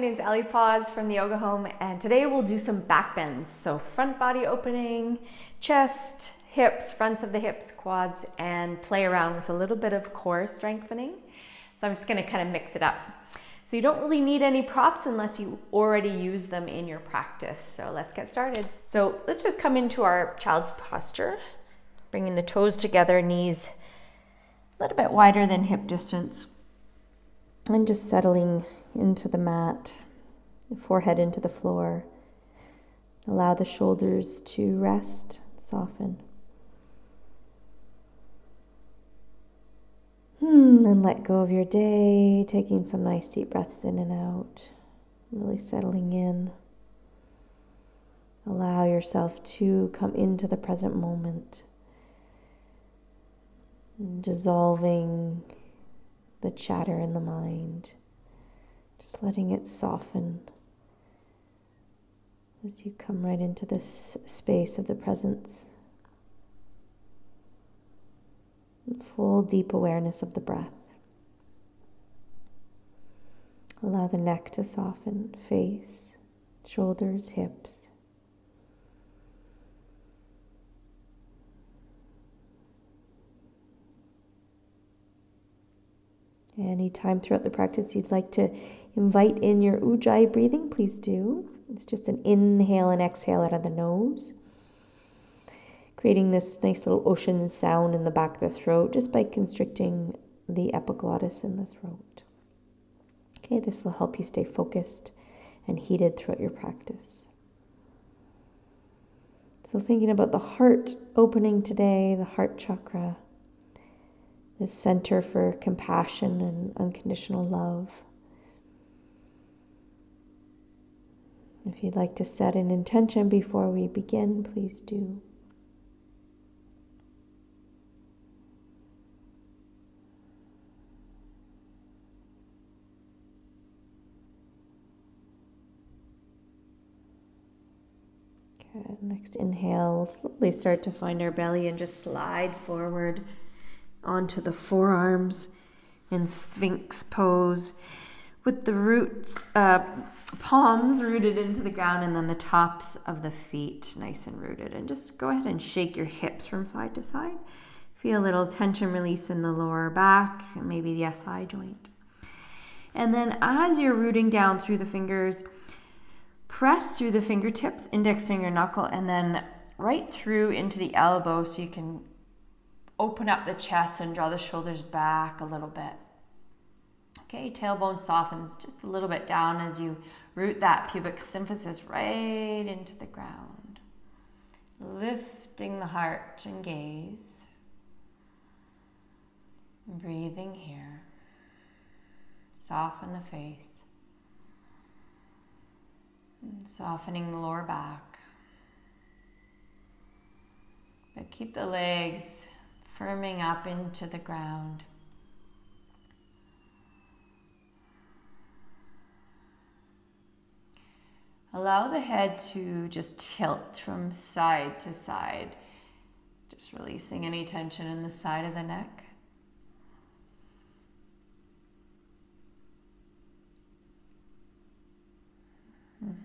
name's Ellie Paz from the Yoga Home, and today we'll do some back bends. So front body opening, chest, hips, fronts of the hips, quads, and play around with a little bit of core strengthening. So I'm just gonna kind of mix it up. So you don't really need any props unless you already use them in your practice. So let's get started. So let's just come into our child's posture, bringing the toes together, knees a little bit wider than hip distance. And just settling into the mat, the forehead into the floor. Allow the shoulders to rest, soften. And let go of your day, taking some nice deep breaths in and out, really settling in. Allow yourself to come into the present moment, dissolving the chatter in the mind, just letting it soften as you come right into this space of the presence. Full deep awareness of the breath. Allow the neck to soften, face, shoulders, hips. Anytime throughout the practice you'd like to invite in your ujjayi breathing, please do. It's just an inhale and exhale out of the nose, creating this nice little ocean sound in the back of the throat just by constricting the epiglottis in the throat. Okay, this will help you stay focused and heated throughout your practice. So thinking about the heart opening today, the heart chakra, the center for compassion and unconditional love. If you'd like to set an intention before we begin, please do. Good. Next inhale, slowly start to find our belly and just slide forward onto the forearms in Sphinx pose with the roots, palms rooted into the ground, and then the tops of the feet nice and rooted. And just go ahead and shake your hips from side to side. Feel a little tension release in the lower back and maybe the SI joint. And then as you're rooting down through the fingers, press through the fingertips, index finger, knuckle, and then right through into the elbow so you can open up the chest and draw the shoulders back a little bit. Okay, tailbone softens just a little bit down as you root that pubic symphysis right into the ground. Lifting the heart and gaze. Breathing here. Soften the face. And softening the lower back. But keep the legs firming up into the ground. Allow the head to just tilt from side to side, just releasing any tension in the side of the neck.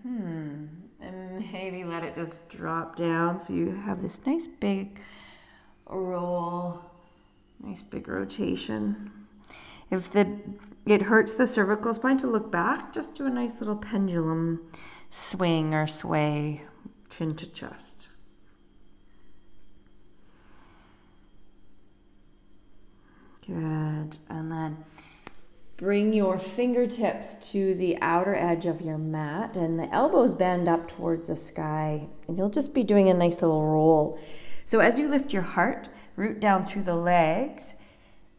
And maybe let it just drop down so you have this nice big roll, nice big rotation. If it hurts the cervical spine to look back, just do a nice little pendulum swing or sway, chin to chest. Good. And then bring your fingertips to the outer edge of your mat and the elbows bend up towards the sky, and you'll just be doing a nice little roll. So as you lift your heart, root down through the legs,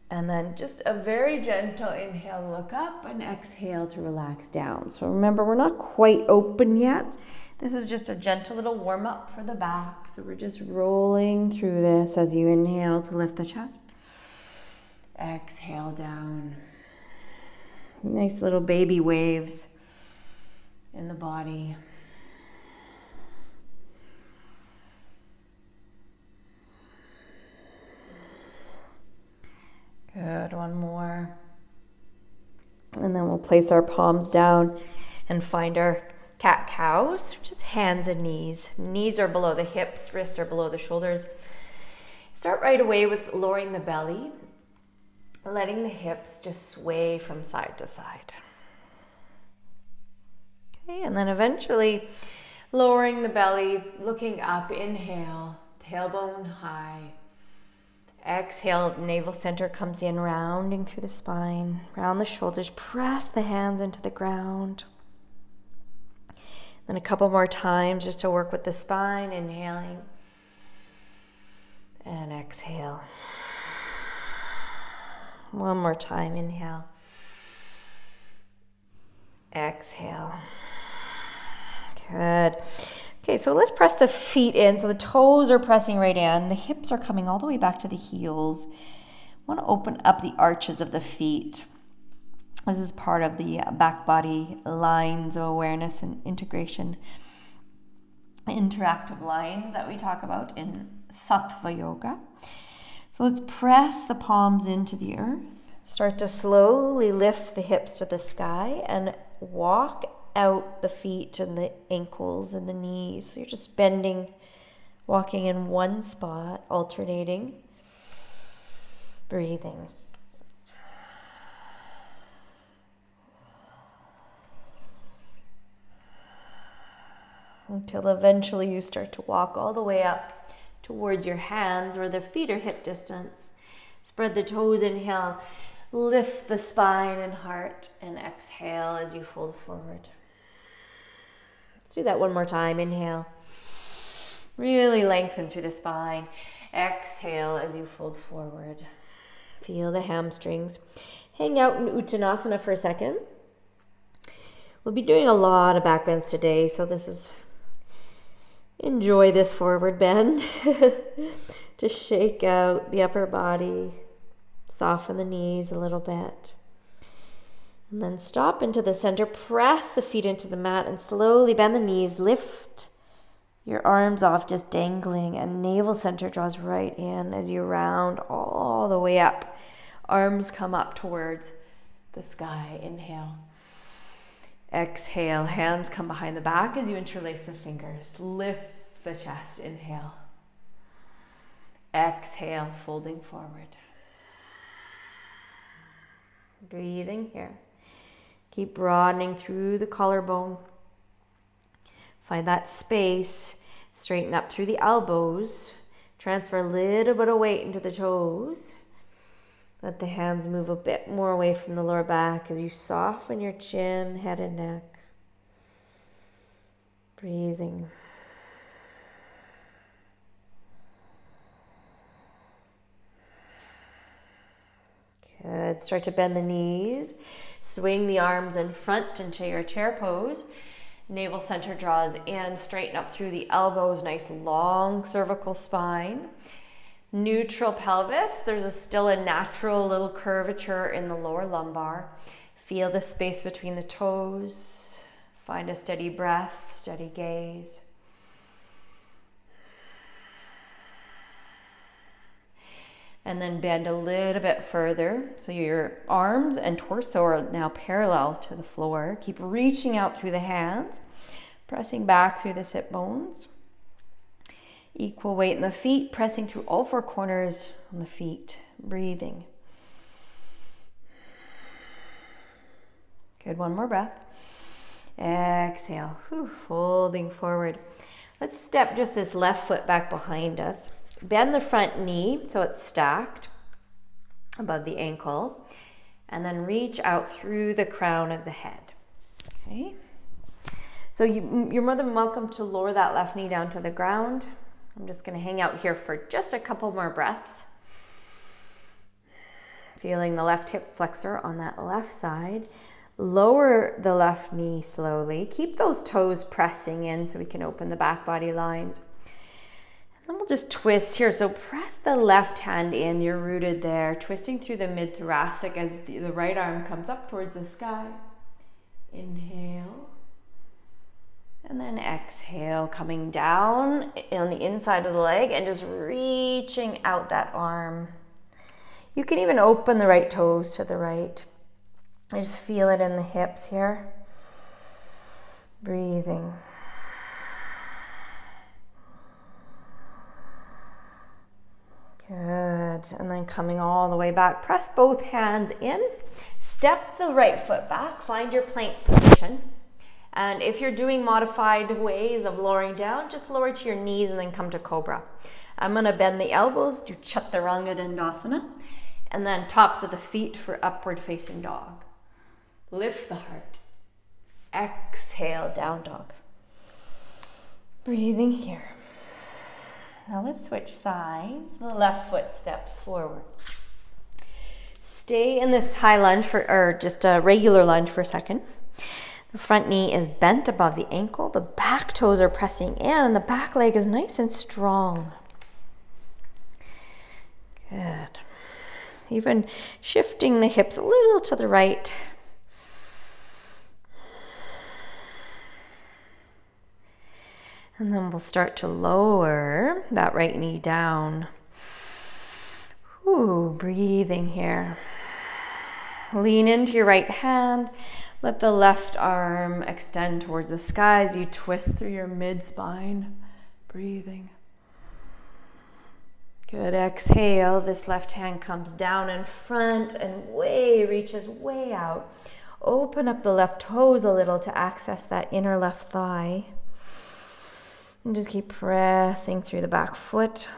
and then just a very gentle inhale, look up, and exhale to relax down. So remember, we're not quite open yet. This is just a gentle little warm up for the back. So we're just rolling through this as you inhale to lift the chest. Exhale down. Nice little baby waves in the body. Good, one more. And then we'll place our palms down and find our cat-cows, which is hands and knees. Knees are below the hips, wrists are below the shoulders. Start right away with lowering the belly, letting the hips just sway from side to side. Okay, and then eventually lowering the belly, looking up, inhale, tailbone high. Exhale, navel center comes in, rounding through the spine, round the shoulders, press the hands into the ground. Then a couple more times just to work with the spine, inhaling and exhale. One more time, inhale, exhale. Good. Okay, so let's press the feet in. So the toes are pressing right in. The hips are coming all the way back to the heels. I want to open up the arches of the feet. This is part of the back body lines of awareness and integration. Interactive lines that we talk about in Hatha Yoga. So let's press the palms into the earth. Start to slowly lift the hips to the sky and walk out the feet and the ankles and the knees. So you're just bending, walking in one spot, alternating, breathing. Until eventually you start to walk all the way up towards your hands where the feet are hip distance. Spread the toes, inhale, lift the spine and heart, and exhale as you fold forward. Let's do that one more time. Inhale. Really lengthen through the spine. Exhale as you fold forward. Feel the hamstrings. Hang out in Uttanasana for a second. We'll be doing a lot of back bends today, so enjoy this forward bend. Just shake out the upper body. Soften the knees a little bit. And then stop into the center, press the feet into the mat and slowly bend the knees, lift your arms off, just dangling, and navel center draws right in as you round all the way up. Arms come up towards the sky. Inhale. Exhale, hands come behind the back as you interlace the fingers. Lift the chest, inhale. Exhale, folding forward. Breathing here. Keep broadening through the collarbone. Find that space. Straighten up through the elbows. Transfer a little bit of weight into the toes. Let the hands move a bit more away from the lower back as you soften your chin, head, and neck. Breathing. Good. Start to bend the knees. Swing the arms in front into your chair pose. Navel center draws in. Straighten up through the elbows. Nice long cervical spine. Neutral pelvis. There's still a natural little curvature in the lower lumbar. Feel the space between the toes. Find a steady breath, steady gaze. And then bend a little bit further. So your arms and torso are now parallel to the floor. Keep reaching out through the hands, pressing back through the sit bones. Equal weight in the feet, pressing through all four corners on the feet. Breathing. Good, one more breath. Exhale, folding forward. Let's step just this left foot back behind us. Bend the front knee so it's stacked above the ankle. And then reach out through the crown of the head. Okay. So you're more than welcome to lower that left knee down to the ground. I'm just going to hang out here for just a couple more breaths. Feeling the left hip flexor on that left side. Lower the left knee slowly. Keep those toes pressing in so we can open the back body lines. And then we'll just twist here. So press the left hand in. You're rooted there. Twisting through the mid-thoracic as the right arm comes up towards the sky. Inhale. And then exhale, coming down on the inside of the leg and just reaching out that arm. You can even open the right toes to the right. I just feel it in the hips here. And then coming all the way back, press both hands in, step the right foot back, find your plank position. And if you're doing modified ways of lowering down, just lower to your knees and then come to cobra. I'm gonna bend the elbows, do chaturanga dandasana, and then tops of the feet for upward facing dog. Lift the heart. Exhale, down dog. Breathing here. Now let's switch sides. The left foot steps forward. Stay in this high lunge or just a regular lunge for a second. The front knee is bent above the ankle. The back toes are pressing in and the back leg is nice and strong. Good. Even shifting the hips a little to the right. And then we'll start to lower that right knee down. Ooh, breathing here. Lean into your right hand. Let the left arm extend towards the sky as you twist through your mid-spine. Breathing. Good. Exhale. This left hand comes down in front and reaches way out. Open up the left toes a little to access that inner left thigh. And just keep pressing through the back foot.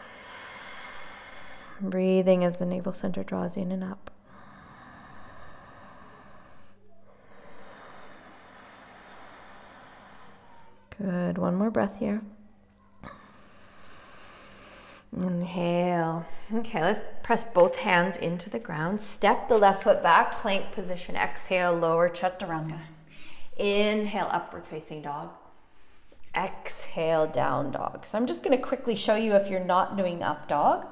Breathing as the navel center draws in and up. Good. One more breath here. Inhale. Okay, let's press both hands into the ground. Step the left foot back, plank position. Exhale, lower chaturanga. Inhale, upward facing dog. Exhale, down dog. So I'm just going to quickly show you if you're not doing up dog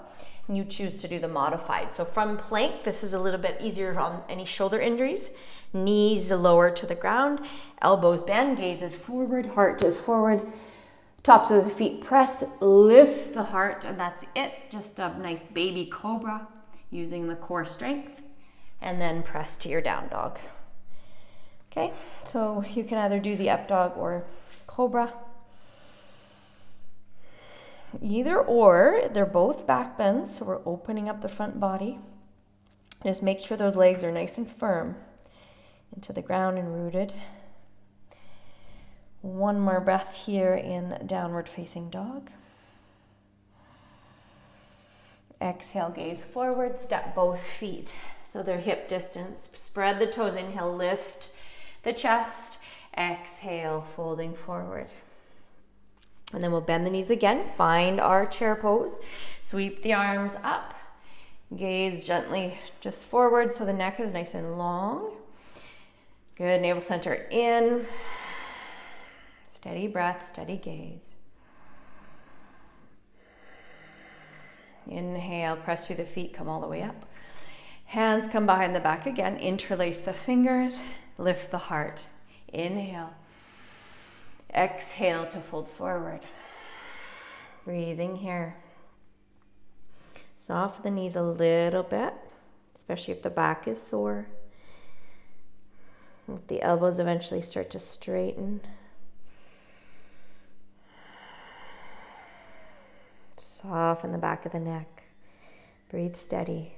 and you choose to do the modified. So from plank, this is a little bit easier on any shoulder injuries. Knees lower to the ground, elbows bend, gaze is forward, heart is forward, tops of the feet pressed, lift the heart, and that's it. Just a nice baby cobra using the core strength, and then press to your down dog. Okay, so you can either do the up dog or cobra. Either or, they're both back bends, so we're opening up the front body. Just make sure those legs are nice and firm into the ground and rooted. One more breath here in downward facing dog. Exhale, gaze forward, step both feet so they're hip distance. Spread the toes, inhale, lift the chest. Exhale, folding forward. And then we'll bend the knees again, find our chair pose. Sweep the arms up, gaze gently just forward so the neck is nice and long. Good, navel center in. Steady breath, steady gaze. Inhale, press through the feet, come all the way up. Hands come behind the back again, interlace the fingers, lift the heart. Inhale. Exhale to fold forward. Breathing here. Soften the knees a little bit, especially if the back is sore. Let the elbows eventually start to straighten. Soften the back of the neck. Breathe steady.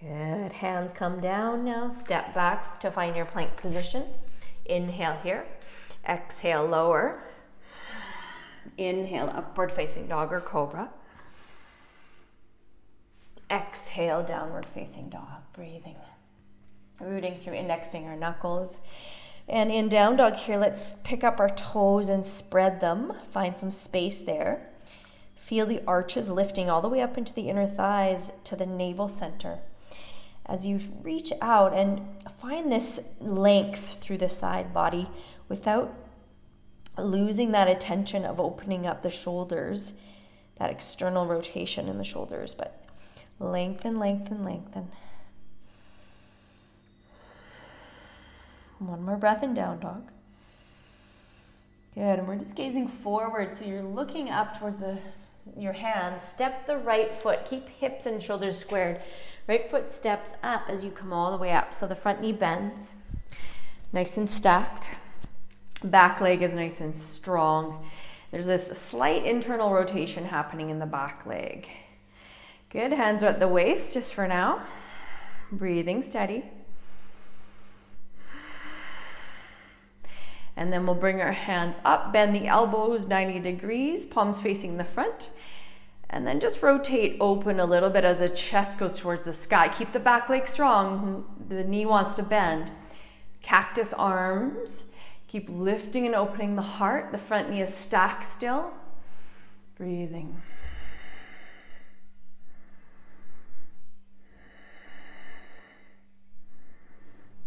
Good. Hands come down now. Step back to find your plank position. Inhale here. Exhale, lower. Inhale, upward facing dog or cobra. Exhale, downward facing dog. Breathing. Rooting through index finger knuckles. And in down dog here, let's pick up our toes and spread them. Find some space there. Feel the arches lifting all the way up into the inner thighs to the navel center. As you reach out and find this length through the side body without losing that attention of opening up the shoulders, that external rotation in the shoulders, but lengthen, lengthen, lengthen. One more breath in down dog. Good, and we're just gazing forward, so you're looking up towards your hands. Step the right foot, keep hips and shoulders squared. Right foot steps up as you come all the way up, so the front knee bends. nice and stacked. Back leg is nice and strong. There's this slight internal rotation happening in the back leg. Good, hands are at the waist just for now. Breathing steady. And then we'll bring our hands up, bend the elbows 90 degrees, palms facing the front. And then just rotate open a little bit as the chest goes towards the sky. Keep the back leg strong. The knee wants to bend. Cactus arms. Keep lifting and opening the heart. The front knee is stacked still. Breathing.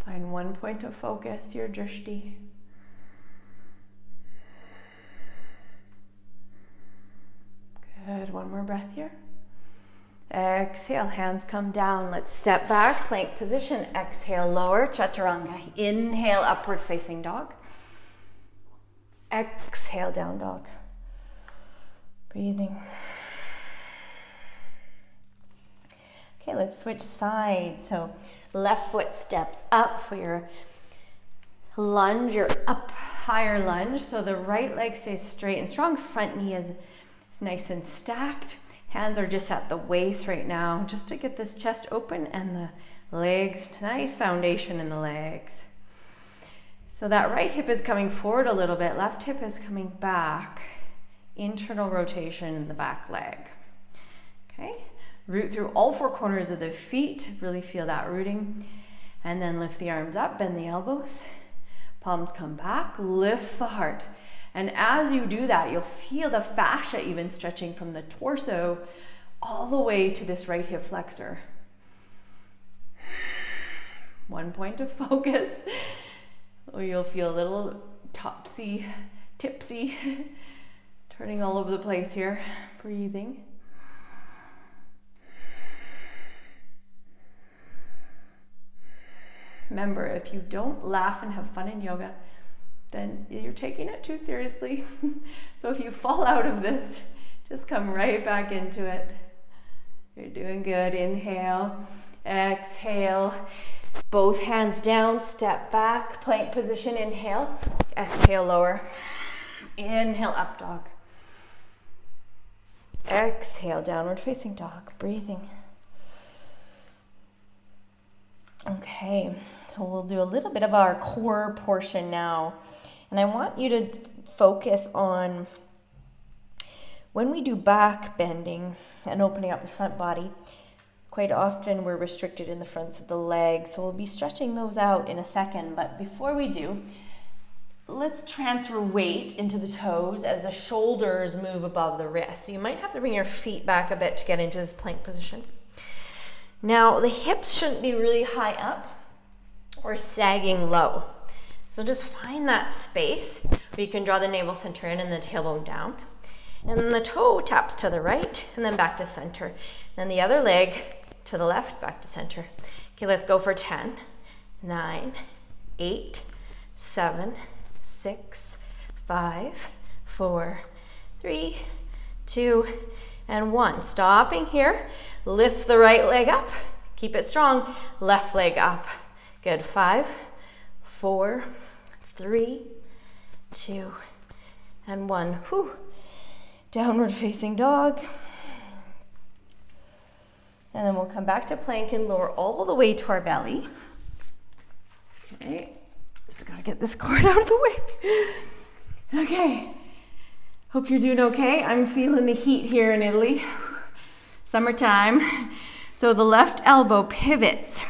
Find one point of focus, your drishti. Good, one more breath here. Exhale, hands come down. Let's step back, plank position. Exhale, lower, chaturanga. Inhale, upward facing dog. Exhale, down dog. Breathing. Okay, let's switch sides. So left foot steps up for your lunge, your up higher lunge. So the right leg stays straight and strong. Front knee is nice and stacked. Hands are just at the waist right now, just to get this chest open and the legs, nice foundation in the legs. So that right hip is coming forward a little bit, left hip is coming back. Internal rotation in the back leg. Okay, root through all four corners of the feet, really feel that rooting. And then lift the arms up, bend the elbows, palms come back, lift the heart. And as you do that, you'll feel the fascia even stretching from the torso all the way to this right hip flexor. One point of focus. Or you'll feel a little tipsy, turning all over the place here. Breathing. Remember, if you don't laugh and have fun in yoga, then you're taking it too seriously. So if you fall out of this, just come right back into it. You're doing good. Inhale, exhale, both hands down, step back, plank position, inhale, exhale, lower, inhale, up dog, exhale, downward facing dog, breathing. Okay, so we'll do a little bit of our core portion now. And I want you to focus on when we do back bending and opening up the front body, quite often we're restricted in the fronts of the legs. So we'll be stretching those out in a second. But before we do, let's transfer weight into the toes as the shoulders move above the wrists. So you might have to bring your feet back a bit to get into this plank position. Now, the hips shouldn't be really high up or sagging low. So just find that space where you can draw the navel center in and the tailbone down. And then the toe taps to the right and then back to center. Then the other leg to the left, back to center. Okay, let's go for 10, 9, 8, 7, 6, 5, 4, 3, 2, and 1. Stopping here. Lift the right leg up. Keep it strong. Left leg up. Good. 5, 4, 3, 2, and 1. Whew. Downward facing dog. And then we'll come back to plank and lower all the way to our belly. Okay. Just gotta get this cord out of the way. Okay. Hope you're doing okay. I'm feeling the heat here in Italy. Summertime. So the left elbow pivots.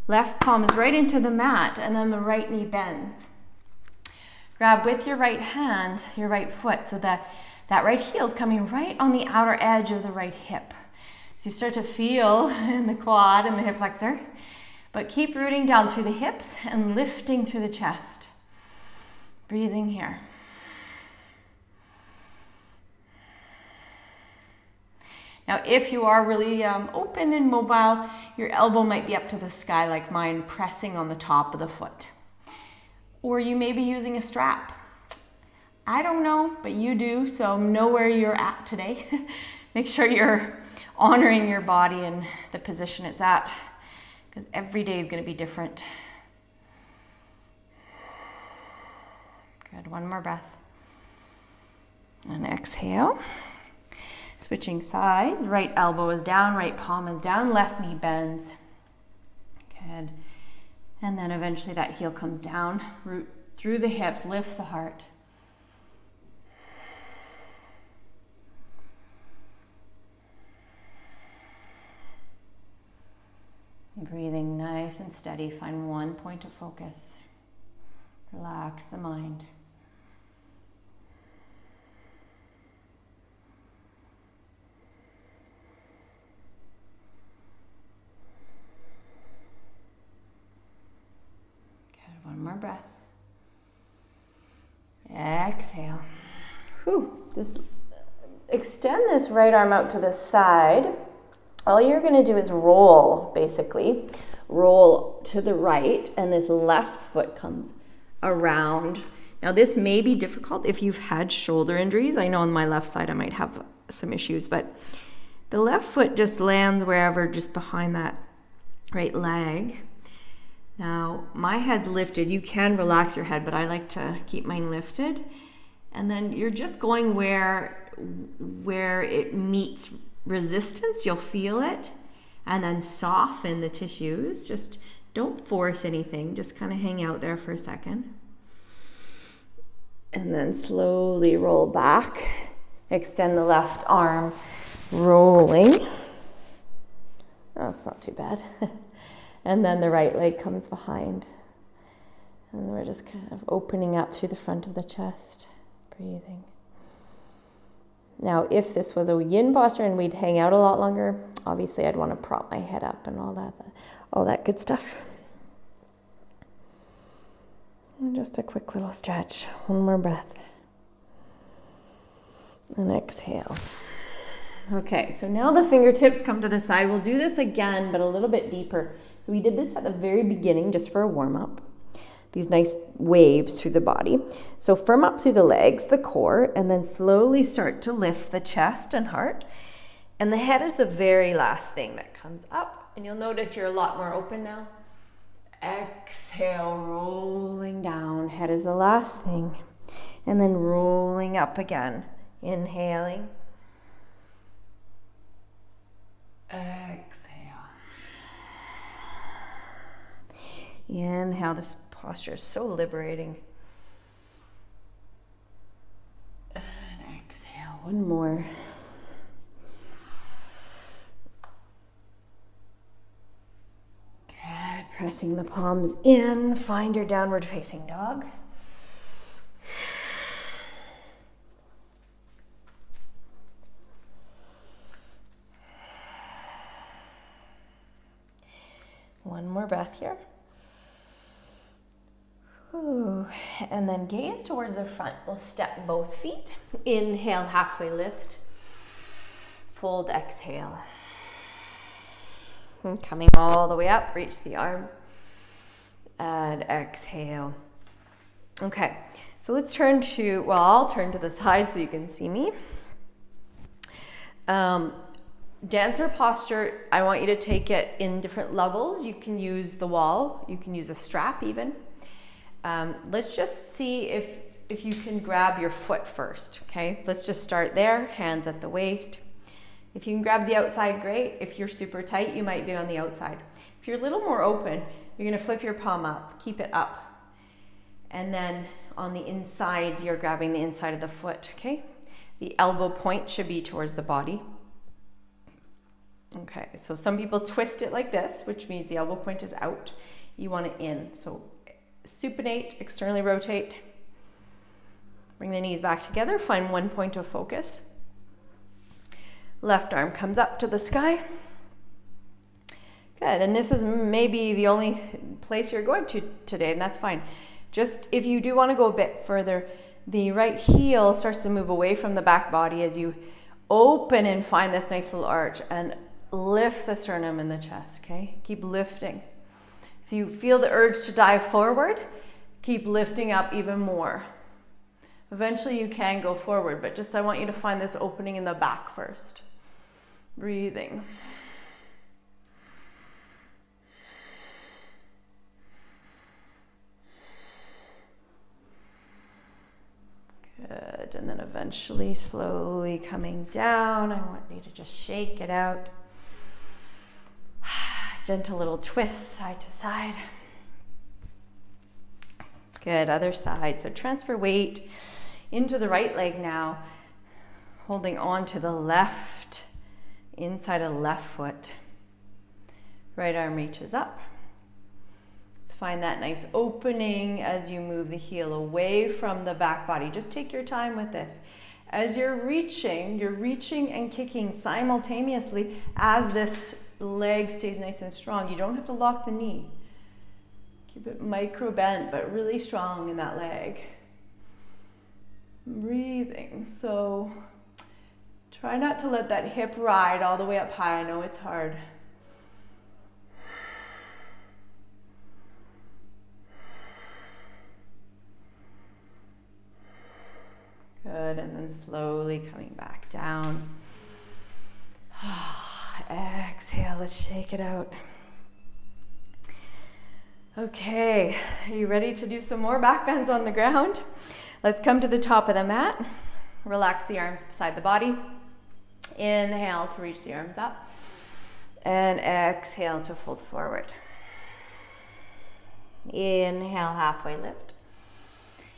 Left palm is right into the mat, and then the right knee bends. Grab with your right hand, your right foot, so that right heel is coming right on the outer edge of the right hip. So you start to feel in the quad and the hip flexor, but keep rooting down through the hips and lifting through the chest. Breathing here. Now, if you are really open and mobile, your elbow might be up to the sky like mine, pressing on the top of the foot. Or you may be using a strap. I don't know, but you do, so know where you're at today. Make sure you're honoring your body and the position it's at, because every day is going to be different. Good, one more breath. And exhale. Switching sides, right elbow is down, right palm is down, left knee bends. Good. And then eventually that heel comes down, root through the hips, lift the heart. Breathing nice and steady, find one point of focus. Relax the mind. Good, one more breath. Exhale. Whew. Just extend this right arm out to the side. All you're going to do is roll, basically. Roll to the right, and this left foot comes around. Now, this may be difficult if you've had shoulder injuries. I know on my left side I might have some issues, but the left foot just lands wherever, just behind that right leg. Now, my head's lifted. You can relax your head, but I like to keep mine lifted. And then you're just going where it meets resistance. You'll feel it. And then soften the tissues. Just don't force anything. Just kind of hang out there for a second. And then slowly roll back. Extend the left arm, rolling. Oh, it's not too bad. And then the right leg comes behind. And we're just kind of opening up through the front of the chest, breathing. Now, if this was a yin posture and we'd hang out a lot longer, obviously I'd want to prop my head up and all that good stuff. And just a quick little stretch. One more breath. And exhale. Okay, so now the fingertips come to the side. We'll do this again, but a little bit deeper. So we did this at the very beginning just for a warm-up. These nice waves through the body. So firm up through the legs, the core, and then slowly start to lift the chest and heart. And the head is the very last thing that comes up. And you'll notice you're a lot more open now. Exhale, rolling down. Head is the last thing. And then rolling up again. Inhaling. Exhale. Inhale. This posture is so liberating. And exhale. One more. Good. Pressing the palms in. Find your downward facing dog. One more breath here. Ooh. And then gaze towards the front. We'll step both feet. Inhale, halfway lift. Fold, exhale. And coming all the way up, reach the arms. And exhale. Okay, so let's turn to, well, I'll turn to the side so you can see me. Dancer posture, I want you to take it in different levels. You can use the wall. You can use a strap even. Let's just see if you can grab your foot first, okay? Let's just start there, hands at the waist. If you can grab the outside, great. If you're super tight, you might be on the outside. If you're a little more open, you're gonna flip your palm up, keep it up. And then on the inside, you're grabbing the inside of the foot, okay? The elbow point should be towards the body. Okay, so some people twist it like this, which means the elbow point is out. You want it in. So supinate, externally rotate. Bring the knees back together. Find one point of focus. Left arm comes up to the sky. Good, and this is maybe the only place you're going to today, and that's fine. Just if you do want to go a bit further, the right heel starts to move away from the back body as you open and find this nice little arch and lift the sternum and the chest, okay? Keep lifting. If you feel the urge to dive forward, keep lifting up even more. Eventually you can go forward, but just I want you to find this opening in the back first. Breathing. eventually slowly coming down. I want you to just shake it out. Gentle little twist side to side. Good, other side. So transfer weight into the right leg now, holding on to the left, inside of left foot. Right arm reaches up. Let's find that nice opening as you move the heel away from the back body. Just take your time with this. As you're reaching and kicking simultaneously as this leg stays nice and strong. You don't have to lock the knee. Keep it micro bent, but really strong in that leg. Breathing. So try not to let that hip ride all the way up high. I know it's hard. Good, and then slowly coming back down. Exhale, let's shake it out. Okay, are you ready to do some more back bends on the ground? Let's come to the top of the mat. Relax the arms beside the body. Inhale to reach the arms up. And exhale to fold forward. Inhale, halfway lift.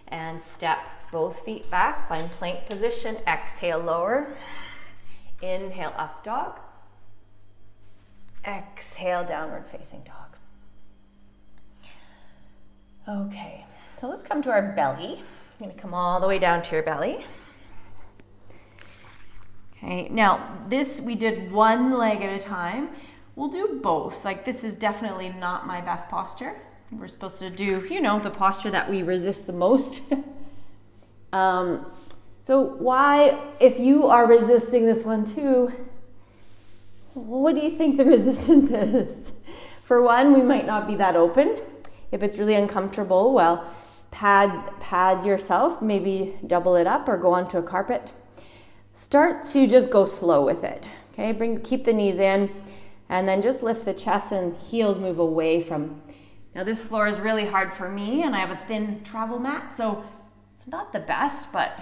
And step both feet back, find plank position. Exhale, lower. Inhale, up dog. Exhale, downward facing dog. Okay, so let's come to our belly. I'm gonna come all the way down to your belly. Okay, now this we did one leg at a time. We'll do both. Like, this is definitely not my best posture. We're supposed to do, the posture that we resist the most. So why, if you are resisting this one too, what do you think the resistance is? For one, we might not be that open. If it's really uncomfortable, well, pad yourself, maybe double it up or go onto a carpet. Start to just go slow with it, okay? Keep the knees in, and then just lift the chest and heels move away from. Now this floor is really hard for me, and I have a thin travel mat, so it's not the best, but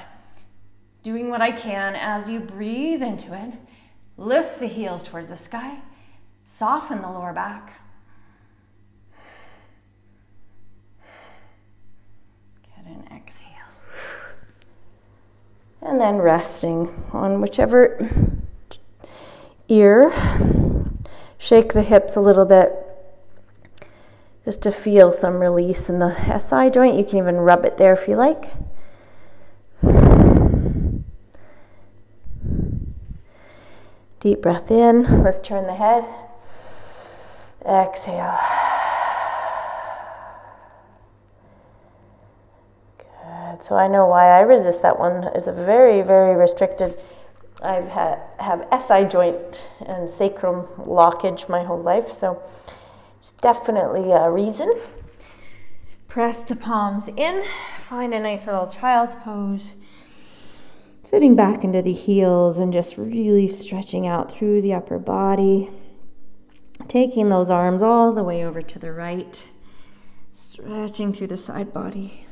doing what I can as you breathe into it. Lift the heels towards the sky. Soften the lower back. Good, and exhale. And then resting on whichever ear. Shake the hips a little bit just to feel some release in the SI joint. You can even rub it there if you like. Deep breath in. Let's turn the head. Exhale. Good. So I know why I resist that one. It's a very, very restricted. I've have SI joint and sacrum blockage my whole life, so it's definitely a reason. Press the palms in. Find a nice little child's pose. Sitting back into the heels and just really stretching out through the upper body. Taking those arms all the way over to the right. Stretching through the side body.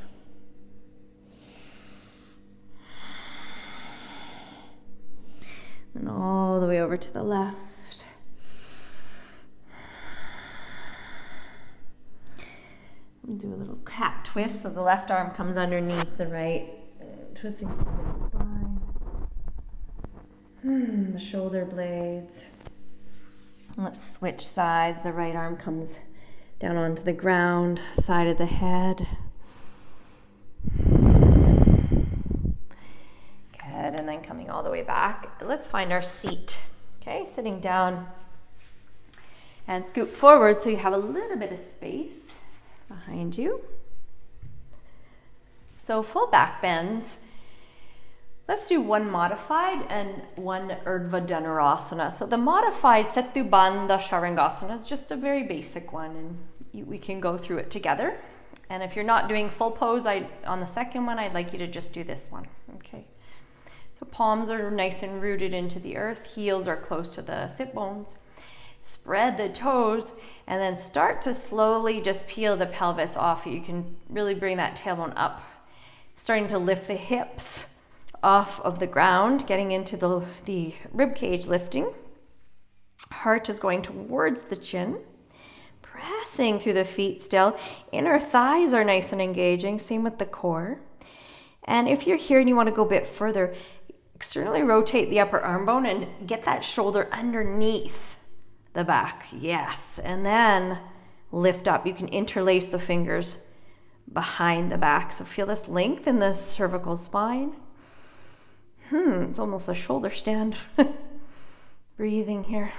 And all the way over to the left. Do a little cat twist so the left arm comes underneath the right. Twisting the spine. The shoulder blades. Let's switch sides. The right arm comes down onto the ground, side of the head. Good, and then coming all the way back. Let's find our seat. Okay, sitting down and scoot forward so you have a little bit of space behind you. So full back bends. Let's do one modified and one Urdhva Dhanurasana. So the modified Setu Bandha Sharangasana is just a very basic one, and we can go through it together. And if you're not doing full pose, on the second one, I'd like you to just do this one. Okay. So palms are nice and rooted into the earth. Heels are close to the sit bones. Spread the toes, and then start to slowly just peel the pelvis off. You can really bring that tailbone up. Starting to lift the hips off of the ground, getting into the rib cage lifting. Heart is going towards the chin, pressing through the feet still. Inner thighs are nice and engaging, same with the core. And if you're here and you want to go a bit further, externally rotate the upper arm bone and get that shoulder underneath the back. Yes. And then lift up. You can interlace the fingers behind the back. So feel this length in the cervical spine. It's almost a shoulder stand. Breathing here.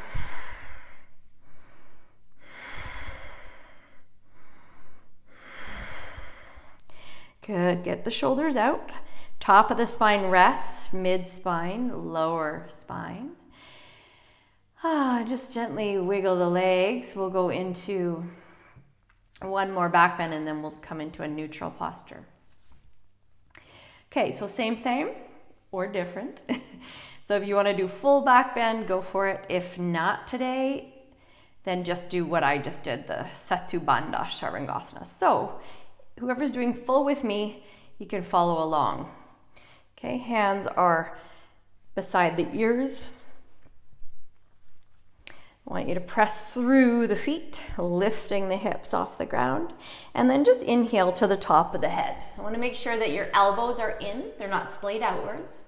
Good. Get the shoulders out. Top of the spine rests, mid-spine, lower spine. Just gently wiggle the legs. We'll go into one more back bend and then we'll come into a neutral posture. Okay, so same or different. So if you want to do full back bend, go for it. If not today, then just do what I just did, the Setu Bandha Sharangasana. So whoever's doing full with me, you can follow along. Okay, hands are beside the ears. I want you to press through the feet, lifting the hips off the ground, and then just inhale to the top of the head. I want to make sure that your elbows are in, they're not splayed outwards.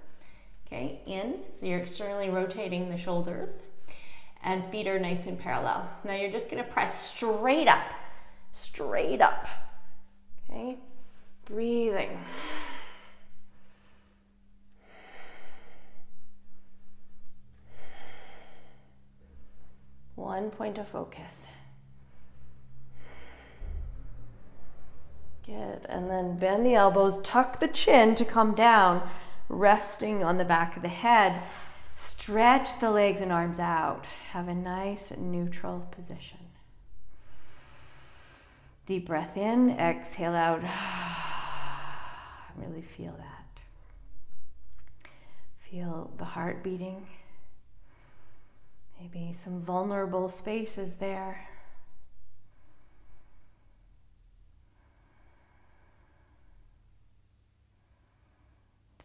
Okay, in, so you're externally rotating the shoulders, and feet are nice and parallel. Now you're just going to press straight up, okay, breathing. One point of focus. Good, and then bend the elbows, tuck the chin to come down, resting on the back of the head. Stretch the legs and arms out. Have a nice neutral position. Deep breath in, exhale out. Really feel that. Feel the heart beating. Maybe some vulnerable spaces there.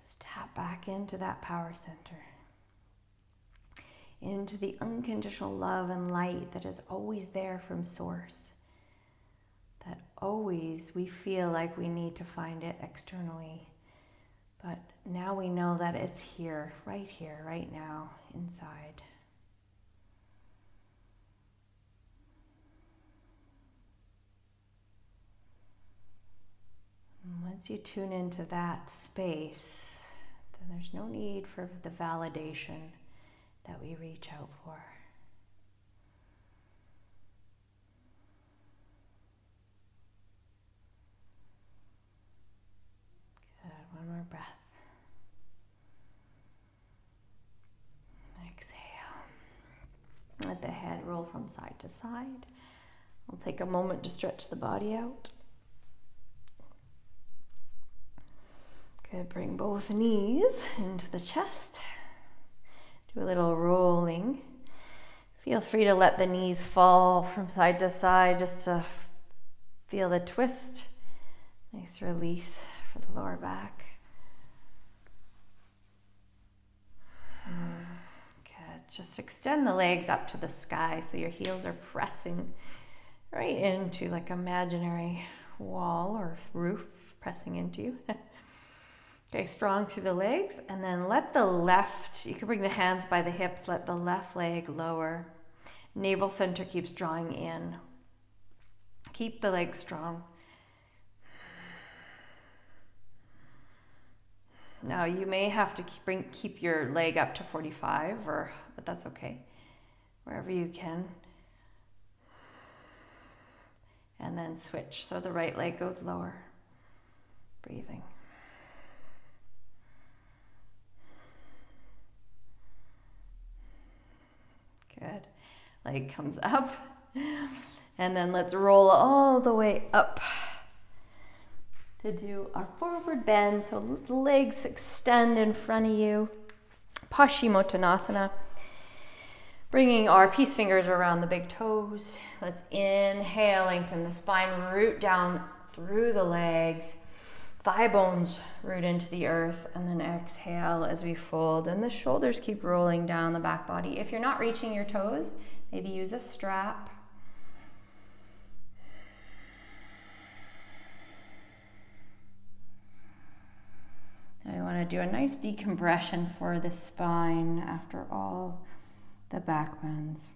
Just tap back into that power center. Into the unconditional love and light that is always there from Source. That always we feel like we need to find it externally. But now we know that it's here, right now, inside. And once you tune into that space, then there's no need for the validation that we reach out for. Good, one more breath. Exhale. Let the head roll from side to side. We'll take a moment to stretch the body out. Good, bring both knees into the chest. Do a little rolling. Feel free to let the knees fall from side to side just to feel the twist. Nice release for the lower back. Good. Just extend the legs up to the sky so your heels are pressing right into like imaginary wall or roof pressing into you. Okay, strong through the legs, and then let the left, you can bring the hands by the hips, let the left leg lower. Navel center keeps drawing in. Keep the legs strong. Now you may have to keep your leg up to 45, but that's okay, wherever you can. And then switch, so the right leg goes lower. Breathing. Good. Leg comes up. And then let's roll all the way up to do our forward bend. So the legs extend in front of you. Paschimottanasana. Bringing our peace fingers around the big toes. Let's inhale, lengthen the spine, root down through the legs. Thigh bones root into the earth, and then exhale as we fold, and the shoulders keep rolling down the back body. If you're not reaching your toes, maybe use a strap. Now we want to do a nice decompression for the spine after all the back bends.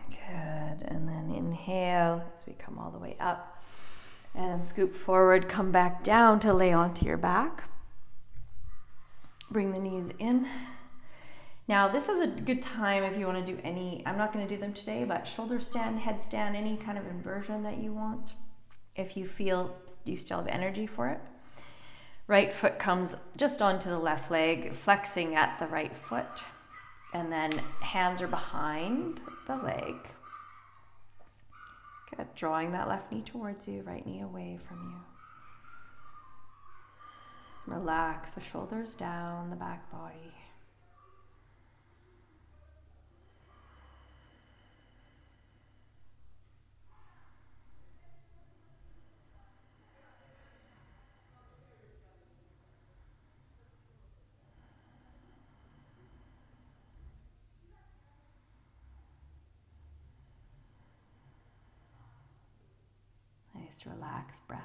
Good, and then inhale as we come all the way up and scoop forward, come back down to lay onto your back. Bring the knees in. Now this is a good time if you want to do any, I'm not going to do them today, but shoulder stand, headstand, any kind of inversion that you want. If you feel you still have energy for it. Right foot comes just onto the left leg, flexing at the right foot. And then hands are behind the leg. Good, drawing that left knee towards you, right knee away from you. Relax the shoulders down, the back body. Nice relaxed breath.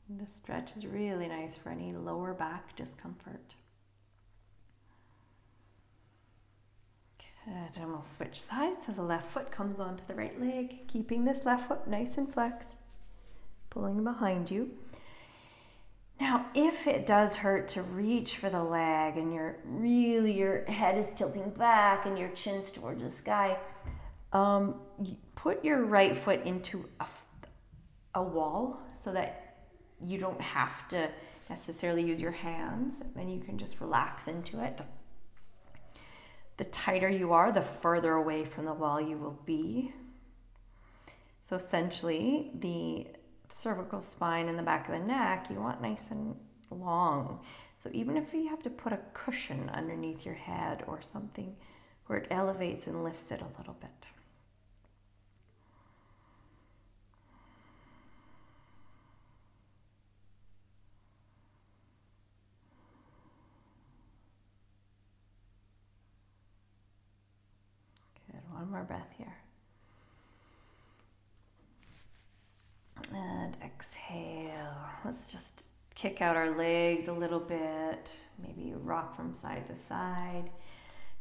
This stretch is really nice for any lower back discomfort. Good, and we'll switch sides so the left foot comes onto the right leg, keeping this left foot nice and flexed, pulling behind you. Now, if it does hurt to reach for the leg and your head is tilting back and your chin's towards the sky, put your right foot into a wall so that you don't have to necessarily use your hands, and you can just relax into it. The tighter you are, the further away from the wall you will be. So essentially, the cervical spine and the back of the neck, you want nice and long. So even if you have to put a cushion underneath your head or something where it elevates and lifts it a little bit. Good, one more breath here. And exhale. Let's just kick out our legs a little bit. Maybe rock from side to side.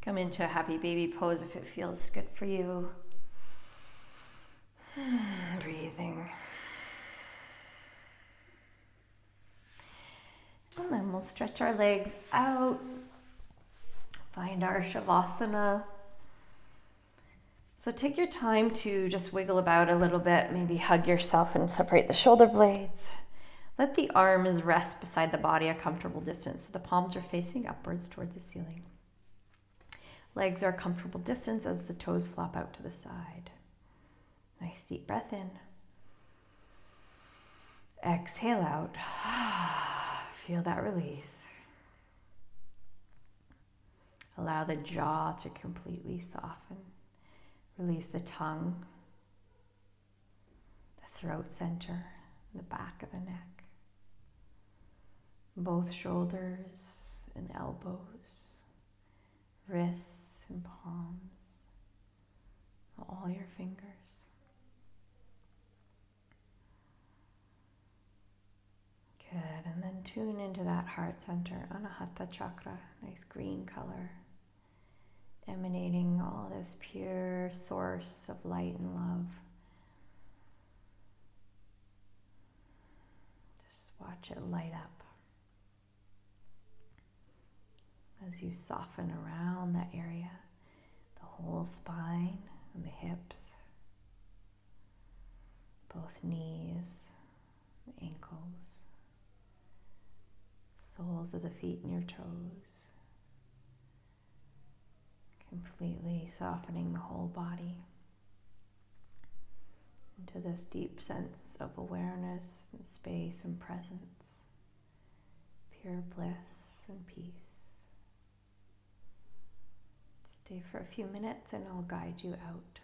Come into a happy baby pose if it feels good for you. Breathing. And then we'll stretch our legs out. Find our Shavasana. So take your time to just wiggle about a little bit, maybe hug yourself and separate the shoulder blades. Let the arms rest beside the body a comfortable distance so the palms are facing upwards toward the ceiling. Legs are a comfortable distance as the toes flop out to the side. Nice deep breath in. Exhale out. Feel that release. Allow the jaw to completely soften. Release the tongue, the throat center, the back of the neck, both shoulders and elbows, wrists and palms, all your fingers. Good, and then tune into that heart center, Anahata chakra, nice green color. Emanating all this pure source of light and love. Just watch it light up as you soften around that area, the whole spine and the hips, both knees, the ankles, soles of the feet and your toes. Completely softening the whole body. into this deep sense of awareness and space and presence, pure bliss and peace. Stay for a few minutes and I'll guide you out.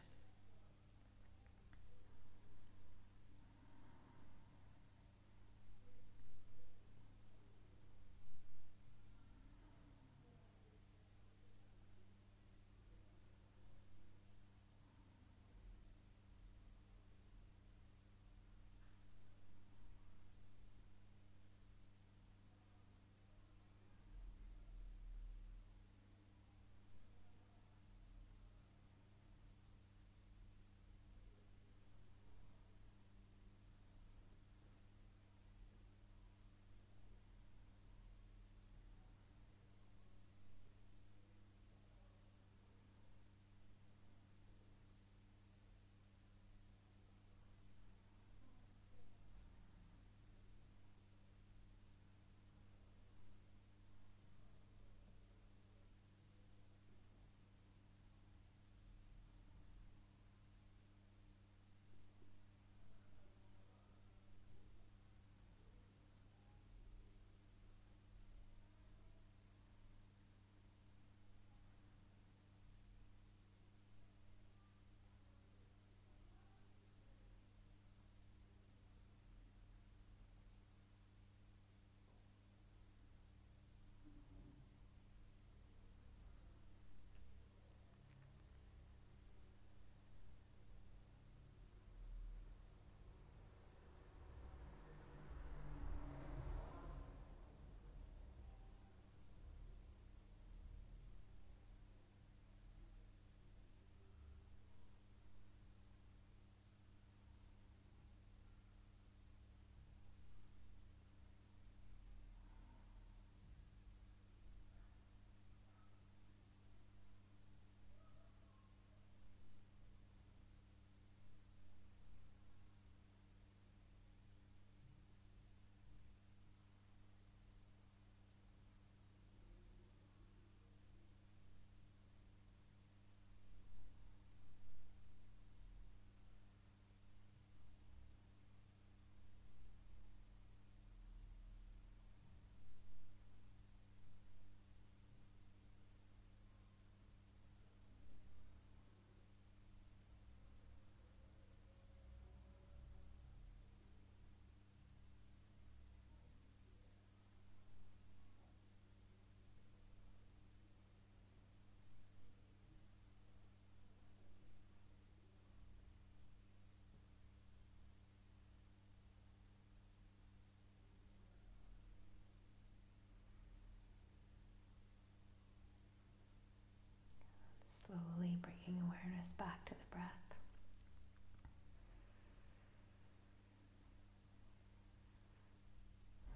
Slowly bringing awareness back to the breath.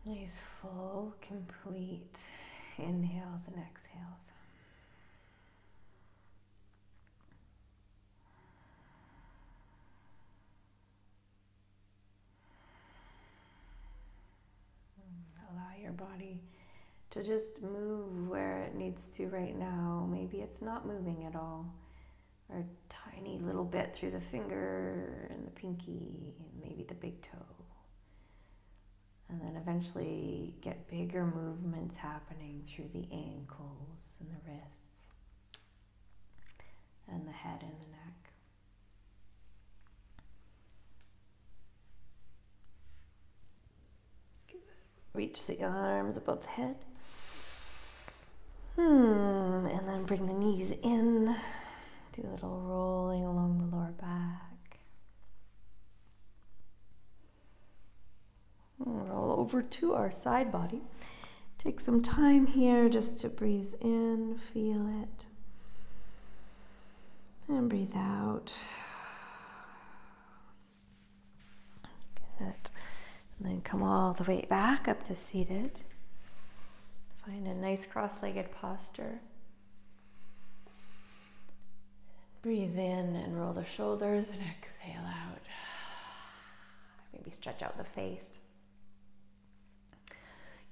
Nice full, complete inhales and exhales. Allow your body to just move where it needs to right now. Maybe it's not moving at all, or a tiny little bit through the finger and the pinky, and maybe the big toe. And then eventually get bigger movements happening through the ankles and the wrists and the head and the neck. Good. Reach the arms above the head. And then bring the knees in. Do a little rolling along the lower back. Roll over to our side body. Take some time here just to breathe in, feel it. And breathe out. Good. And then come all the way back up to seated. Find a nice cross-legged posture. Breathe in and roll the shoulders and exhale out. Maybe stretch out the face.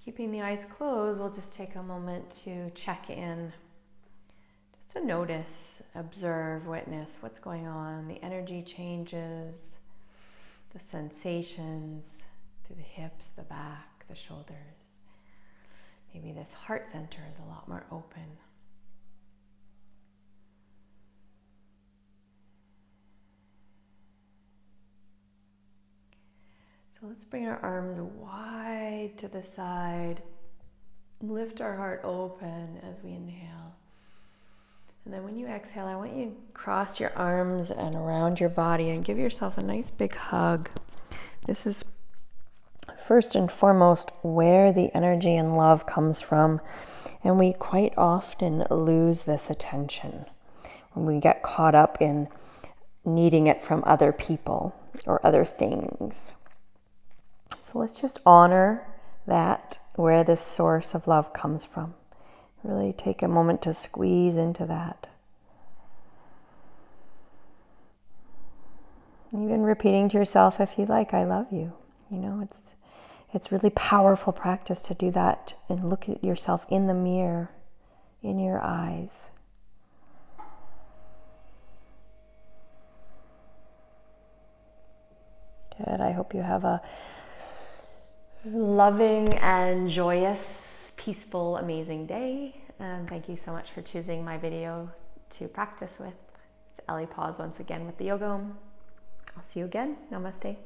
Keeping the eyes closed, we'll just take a moment to check in, just to notice, observe, witness what's going on, the energy changes, the sensations through the hips, the back, the shoulders. Maybe this heart center is a lot more open. So let's bring our arms wide to the side. Lift our heart open as we inhale. And then when you exhale, I want you to cross your arms and around your body and give yourself a nice big hug. This is first and foremost where the energy and love comes from. And we quite often lose this attention when we get caught up in needing it from other people or other things. So let's just honor that, where this source of love comes from. Really take a moment to squeeze into that. Even repeating to yourself, if you like, I love you. You know, it's really powerful practice to do that and look at yourself in the mirror, in your eyes. Good. I hope you have a loving and joyous, peaceful, amazing day. And thank you so much for choosing my video to practice with. It's Ellie Pause once again with the Yoga Home. I'll see you again. Namaste.